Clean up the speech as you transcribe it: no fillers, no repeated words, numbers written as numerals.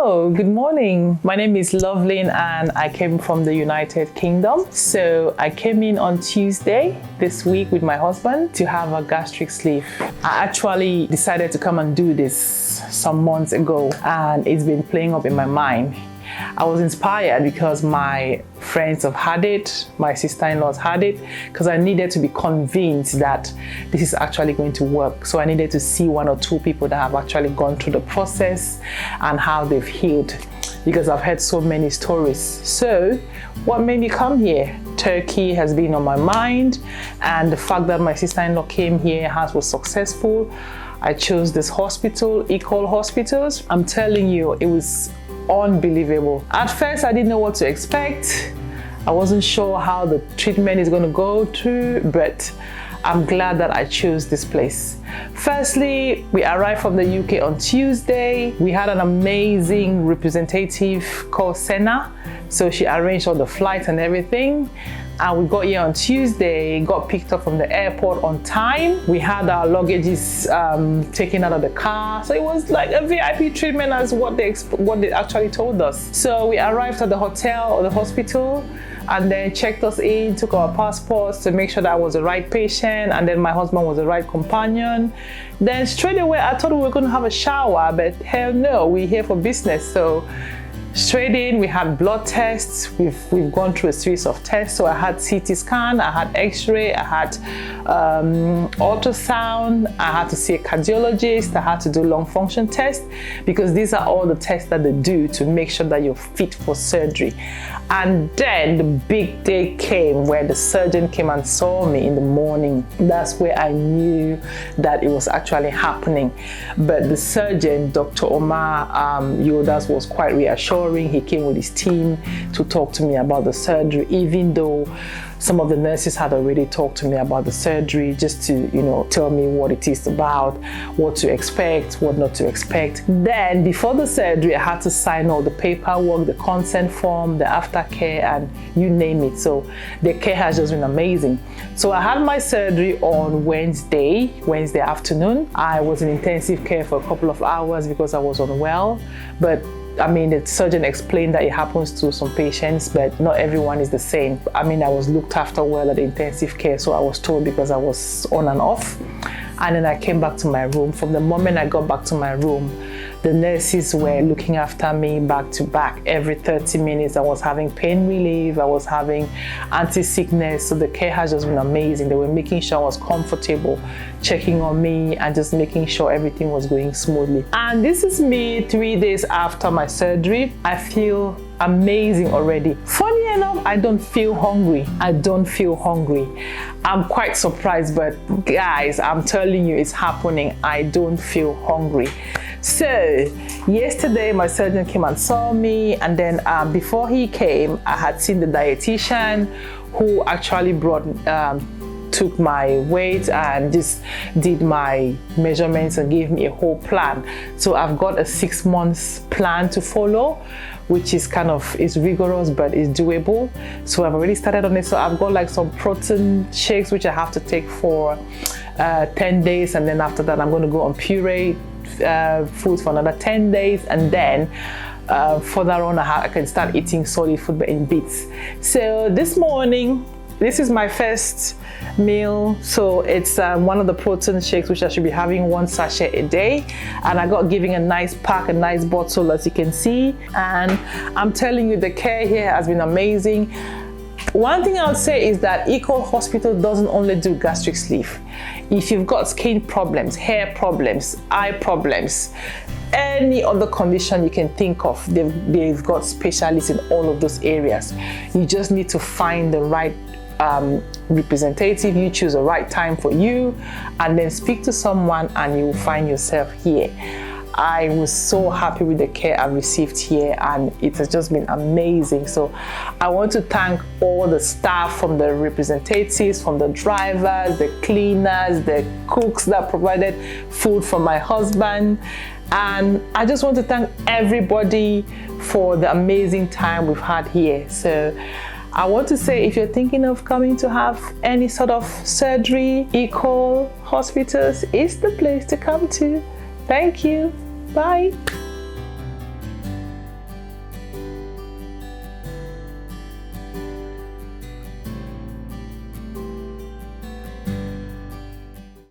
Hello, good morning. My name is Lovelyn and I came from the United Kingdom. So I came in on Tuesday this week with my husband to have a gastric sleeve. I actually decided to come and do this some months ago and it's been playing up in my mind. I was inspired because my friends have had it, my sister-in-laws had it, because I needed to be convinced that this is actually going to work. So I needed to see one or two people that have actually gone through the process and how they've healed, because I've heard so many stories. So what made me come here? Turkey has been on my mind, and the fact that my sister-in-law came here was successful. I chose this hospital, Ekol hospitals. I'm telling you, it was unbelievable. At first, I didn't know what to expect. I wasn't sure how the treatment is going to go through, but I'm glad that I chose this place. Firstly, we arrived from the UK on Tuesday. We had an amazing representative called Senna. So she arranged all the flights and everything. And we got here on Tuesday, got picked up from the airport on time. We had our luggages taken out of the car. So it was like a VIP treatment as what they actually told us. So we arrived at the hotel or the hospital and then checked us in, took our passports to make sure that I was the right patient, and then my husband was the right companion. Then straight away, I thought we were going to have a shower, but hell no, we're here for business. So straight in, we had blood tests. We've gone through a series of tests. So I had CT scan, I had X-ray, I had ultrasound, I had to see a cardiologist, I had to do lung function test, because these are all the tests that they do to make sure that you're fit for surgery. And then the big day came where the surgeon came and saw me in the morning. That's where I knew that it was actually happening. But the surgeon, Dr. Omar Yodas, was quite reassuring. He came with his team to talk to me about the surgery, even though some of the nurses had already talked to me about the surgery, just to, tell me what it is about, what to expect, what not to expect. Then before the surgery, I had to sign all the paperwork, the consent form, the aftercare, and you name it. So the care has just been amazing. So I had my surgery on Wednesday afternoon. I was in intensive care for a couple of hours because I was unwell, but the surgeon explained that it happens to some patients, but not everyone is the same. I was looked after well at the intensive care, so I was told, because I was on and off. And then I came back to my room. From the moment I got back to my room, the nurses were looking after me back to back. Every 30 minutes, I was having pain relief, I was having anti-sickness. So the care has just been amazing. They were making sure I was comfortable, checking on me, and just making sure everything was going smoothly. And this is me 3 days after my surgery. I feel amazing already. Funny enough, I don't feel hungry. I'm quite surprised, but guys, I'm telling you, it's happening. I don't feel hungry. So yesterday, my surgeon came and saw me, and then before he came, I had seen the dietitian who actually took my weight and just did my measurements and gave me a whole plan. So I've got a 6 months plan to follow, which is is rigorous, but it's doable. So I've already started on it. So I've got like some protein shakes, which I have to take for 10 days. And then after that, I'm going to go on puree food for another 10 days. And then further on, I can start eating solid food, but in bits. So this morning, this is my first meal. So it's one of the protein shakes, which I should be having 1 sachet a day. And I got given a nice pack, a nice bottle, as you can see. And I'm telling you, the care here has been amazing. One thing I would say is that Ekol Hospital doesn't only do gastric sleeve. If you've got skin problems, hair problems, eye problems, any other condition you can think of, they've got specialists in all of those areas. You just need to find the right representative. You choose the right time for you, and then speak to someone, and you will find yourself here. I was so happy with the care I received here, and it has just been amazing. So I want to thank all the staff, from the representatives, from the drivers, the cleaners, the cooks that provided food for my husband. And I just want to thank everybody for the amazing time we've had here. So I want to say, if you're thinking of coming to have any sort of surgery, Ekol Hospitals is the place to come to. Thank you. Bye.